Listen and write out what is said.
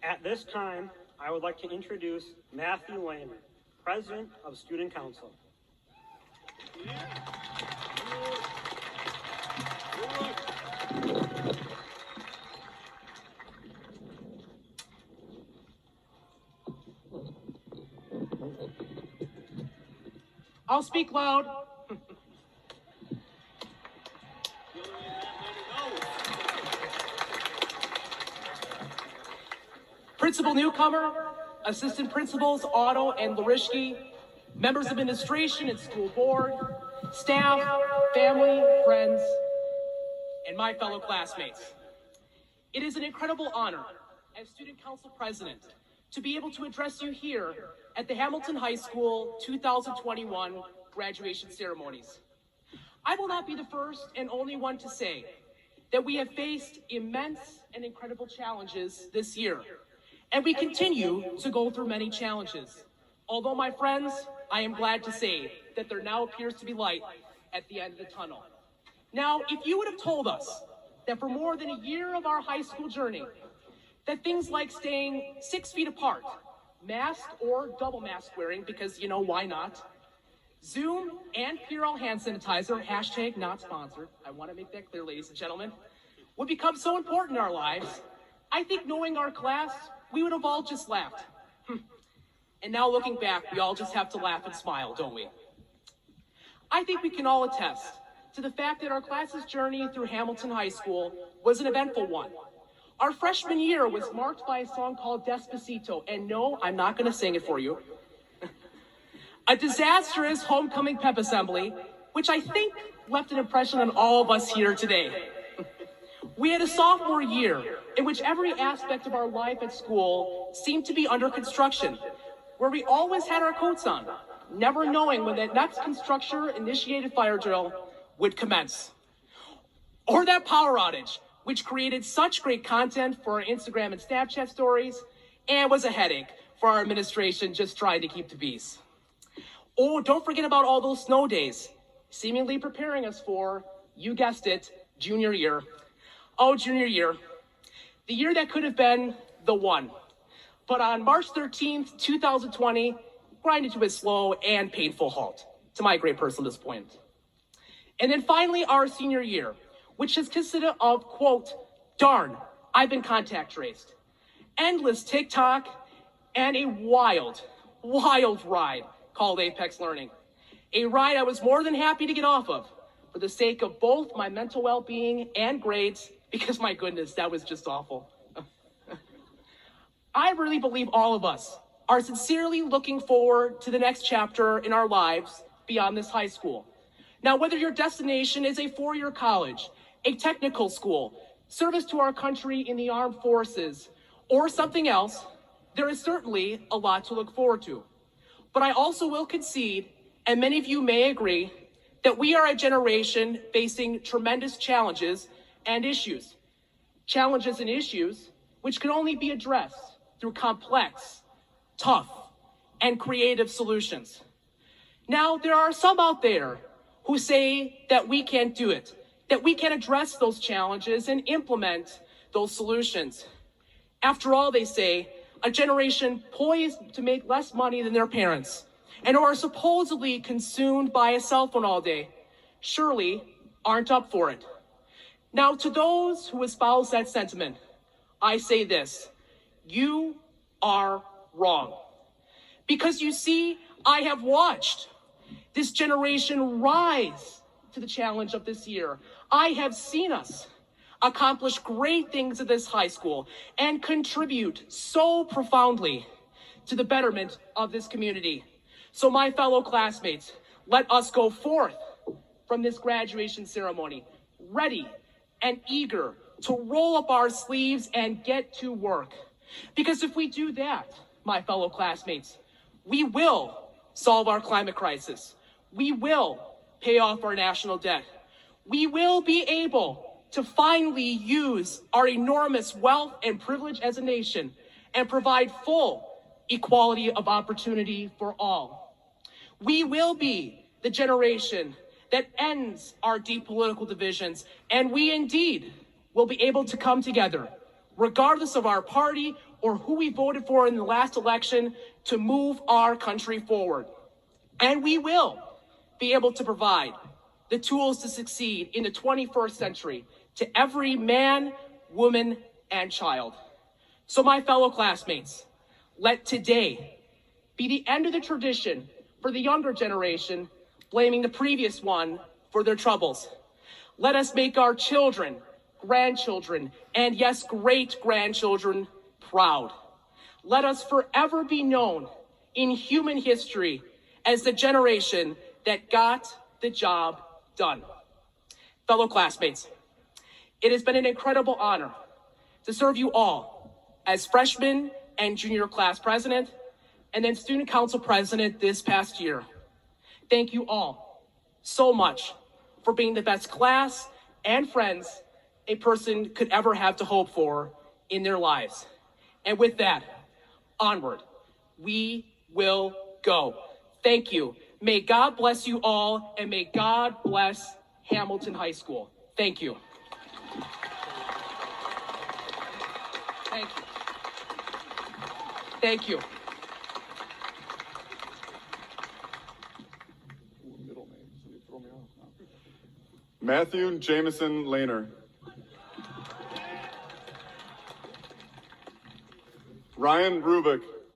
At this time, I would like to introduce Matthew Lehner, President of Student Council. I'll speak loud. Principal newcomer, assistant principals Otto and Larishki, members of administration and school board, staff, family, friends, and my fellow classmates. It is an incredible honor as Student Council President to be able to address you here at the Hamilton High School 2021 graduation ceremonies. I will not be the first and only one to say that we have faced immense and incredible challenges this year, and we continue to go through many challenges. Although, my friends, I am glad to say that there now appears to be light at the end of the tunnel. Now, if you would have told us that for more than a year of our high school journey, that things like staying 6 feet apart, mask or double mask wearing, because why not? Zoom and Purell hand sanitizer, hashtag not sponsored, I want to make that clear, ladies and gentlemen, would become so important in our lives. I think knowing our class, we would have all just laughed. And now looking back, we all just have to laugh and smile, don't we? I think we can all attest to the fact that our class's journey through Hamilton High School was an eventful one. Our freshman year was marked by a song called Despacito, and no, I'm not going to sing it for you. A disastrous homecoming pep assembly, which I think left an impression on all of us here today. We had a sophomore year in which every aspect of our life at school seemed to be under construction, where we always had our coats on, never knowing when that next construction-initiated fire drill would commence. Or that power outage, which created such great content for our Instagram and Snapchat stories, and was a headache for our administration just trying to keep the peace. Oh, don't forget about all those snow days, seemingly preparing us for, you guessed it, junior year. Oh, junior year. The year that could have been the one. But on March 13th, 2020, grinded to a slow and painful halt, to my great personal disappointment. And then finally, our senior year, which has consisted of, quote, darn, I've been contact traced, endless TikTok, and a wild ride called Apex Learning. A ride I was more than happy to get off of for the sake of both my mental well-being and grades, because my goodness, that was just awful. I really believe all of us are sincerely looking forward to the next chapter in our lives beyond this high school. Now, whether your destination is a four-year college, a technical school, service to our country in the armed forces, or something else, there is certainly a lot to look forward to. But I also will concede, and many of you may agree, that we are a generation facing tremendous challenges and issues. Challenges and issues which can only be addressed through complex, tough, and creative solutions. Now, there are some out there who say that we can't do it, that we can address those challenges and implement those solutions. After all, they say, a generation poised to make less money than their parents and who are supposedly consumed by a cell phone all day surely aren't up for it. Now, to those who espouse that sentiment, I say this: you are wrong. Because you see, I have watched this generation rise to the challenge of this year. I have seen us accomplish great things at this high school and contribute so profoundly to the betterment of this community. So my fellow classmates, let us go forth from this graduation ceremony, ready and eager to roll up our sleeves and get to work. Because if we do that, my fellow classmates, we will solve our climate crisis. We will pay off our national debt. We will be able to finally use our enormous wealth and privilege as a nation and provide full equality of opportunity for all. We will be the generation that ends our deep political divisions, and we indeed will be able to come together, regardless of our party or who we voted for in the last election to move our country forward. And we will be able to provide the tools to succeed in the 21st century to every man, woman, and child. So my fellow classmates, let today be the end of the tradition for the younger generation blaming the previous one for their troubles. Let us make our children, grandchildren, and yes, great-grandchildren proud. Let us forever be known in human history as the generation that got the job done. Fellow classmates, it has been an incredible honor to serve you all as freshman and junior class president, and then student council president this past year. Thank you all so much for being the best class and friends a person could ever have to hope for in their lives. And with that, onward, we will go. Thank you. May God bless you all, and may God bless Hamilton High School. Thank you. Thank you. Thank you. Matthew Jameson Lehner. Ryan Rubik.